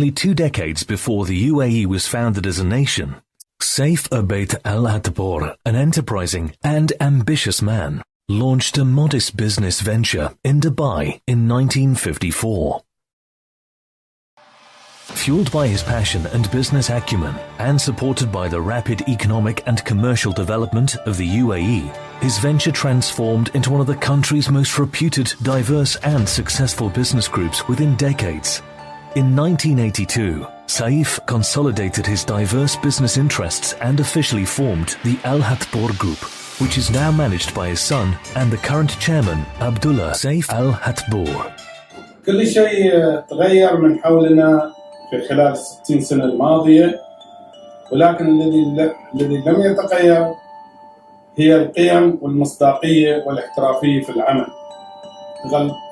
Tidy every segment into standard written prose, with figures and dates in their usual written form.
Nearly 2 decades before the UAE was founded as a nation, Saif Obeid Al Hathboor, an enterprising and ambitious man, launched a modest business venture in Dubai in 1954. Fueled by his passion and business acumen, and supported by the rapid economic and commercial development of the UAE, his venture transformed into one of the country's most reputed, diverse and successful business groups within decades. In 1982, Saif consolidated his diverse business interests and officially formed the Al Hathboor Group, which is now managed by his son and the current chairman, Abdullah Saif Al Hathboor. كل شيء تغير من حولنا في خلال 60 سنة الماضية، ولكن الذي لم يتغير هي القيم والمصداقية والاحترافية في العمل.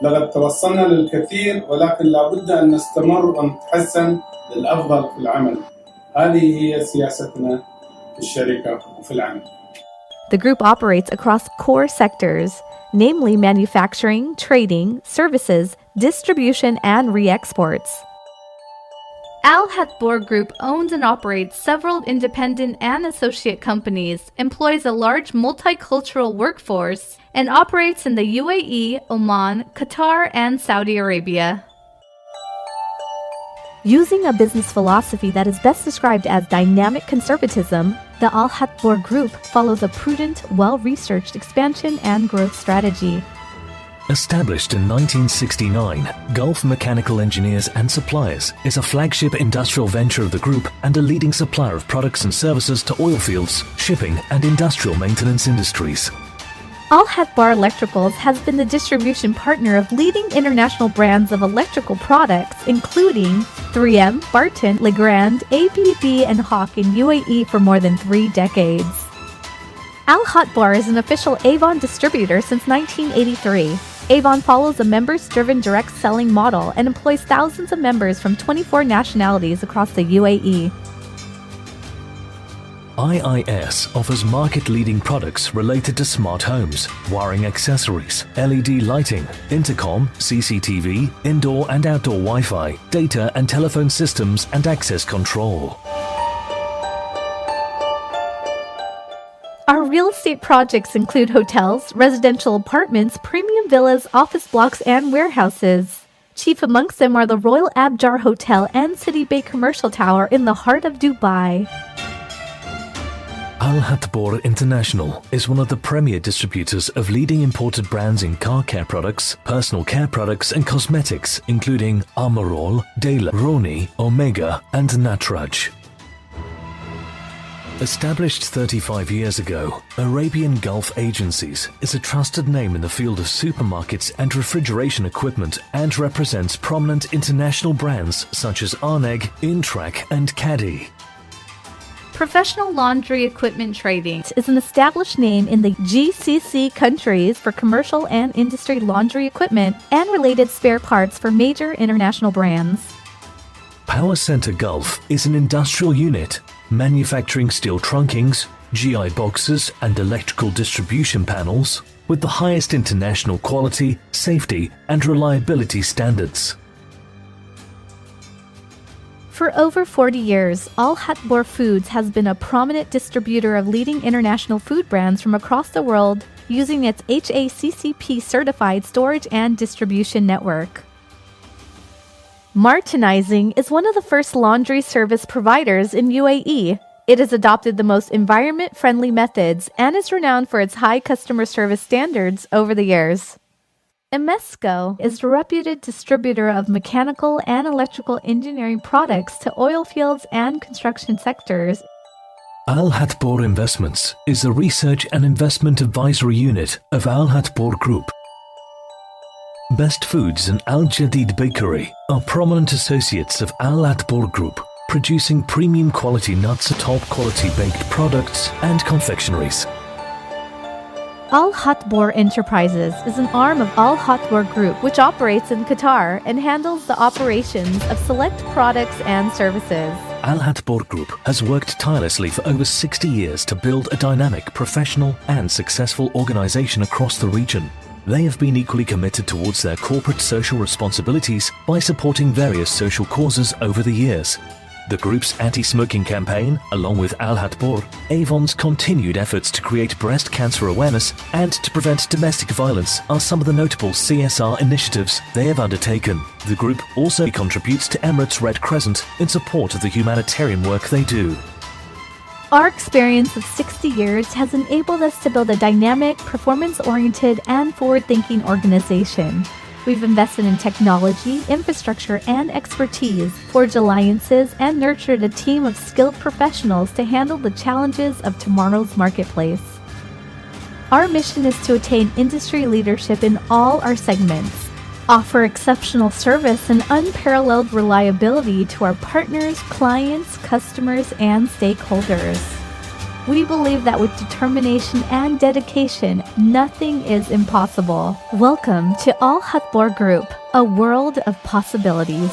لقد توصلنا للكثير، ولكن لابد أن نستمر ونتحسن للأفضل في العمل. هذه هي سياستنا في الشركة وفي العمل. The group operates across core sectors, namely manufacturing, trading, services, distribution, and re-exports. Al Hathboor Group owns and operates several independent and associate companies, employs a large multicultural workforce, and operates in the U.A.E., Oman, Qatar, and Saudi Arabia. Using a business philosophy that is best described as dynamic conservatism, the Al Hathboor Group follows a prudent, well-researched expansion and growth strategy. Established in 1969, Gulf Mechanical Engineers and Suppliers is a flagship industrial venture of the group and a leading supplier of products and services to oil fields, shipping, and industrial maintenance industries. Al Hathboor Electricals has been the distribution partner of leading international brands of electrical products, including 3M, Barton, Legrand, ABB, and Hawk in UAE for more than 3 decades. Al Hathboor is an official Avon distributor since 1983. Avon follows a members-driven direct selling model and employs thousands of members from 24 nationalities across the UAE. IIS offers market-leading products related to smart homes, wiring accessories, LED lighting, intercom, CCTV, indoor and outdoor Wi-Fi, data and telephone systems, and access control. Our real estate projects include hotels, residential apartments, premium villas, office blocks, and warehouses. Chief amongst them are the Royal Abjar Hotel and City Bay Commercial Tower in the heart of Dubai. Al Hathboor International is one of the premier distributors of leading imported brands in car care products, personal care products, and cosmetics, including Amarol, Dela, Roni, Omega, and Natraj. Established 35 years ago, Arabian Gulf Agencies is a trusted name in the field of supermarkets and refrigeration equipment and represents prominent international brands such as Arneg, Intrac, and Caddy. Professional Laundry Equipment Trading is an established name in the GCC countries for commercial and industry laundry equipment and related spare parts for major international brands. Power Center Gulf is an industrial unit manufacturing steel trunkings, GI boxes, and electrical distribution panels with the highest international quality, safety, and reliability standards. For over 40 years, Al Hathboor Foods has been a prominent distributor of leading international food brands from across the world using its HACCP certified storage and distribution network. Martinizing is one of the first laundry service providers in UAE. It has adopted the most environment-friendly methods and is renowned for its high customer service standards over the years. Emesco is a reputed distributor of mechanical and electrical engineering products to oil fields and construction sectors. Al Hathboor Investments is the research and investment advisory unit of Al Hathboor Group. Best Foods and Al Jadid Bakery are prominent associates of Al Hathboor Group, producing premium quality nuts, top quality baked products, and confectionaries. Al Hathboor Enterprises is an arm of Al Hathboor Group which operates in Qatar and handles the operations of select products and services. Al Hathboor Group has worked tirelessly for over 60 years to build a dynamic, professional, and successful organization across the region. they have been equally committed towards their corporate social responsibilities by supporting various social causes over the years. The group's anti-smoking campaign, along with Hathboor, Avon's continued efforts to create breast cancer awareness and to prevent domestic violence are some of the notable CSR initiatives they have undertaken. The group also contributes to Emirates Red Crescent in support of the humanitarian work they do. Our experience of 60 years has enabled us to build a dynamic, performance-oriented, and forward-thinking organization. We've invested in technology, infrastructure, and expertise, forged alliances, and nurtured a team of skilled professionals to handle the challenges of tomorrow's marketplace. Our mission is to attain industry leadership in all our segments, offer exceptional service and unparalleled reliability to our partners, clients, customers, and stakeholders. We believe that with determination and dedication, nothing is impossible. Welcome to Al Hathboor Group, a world of possibilities.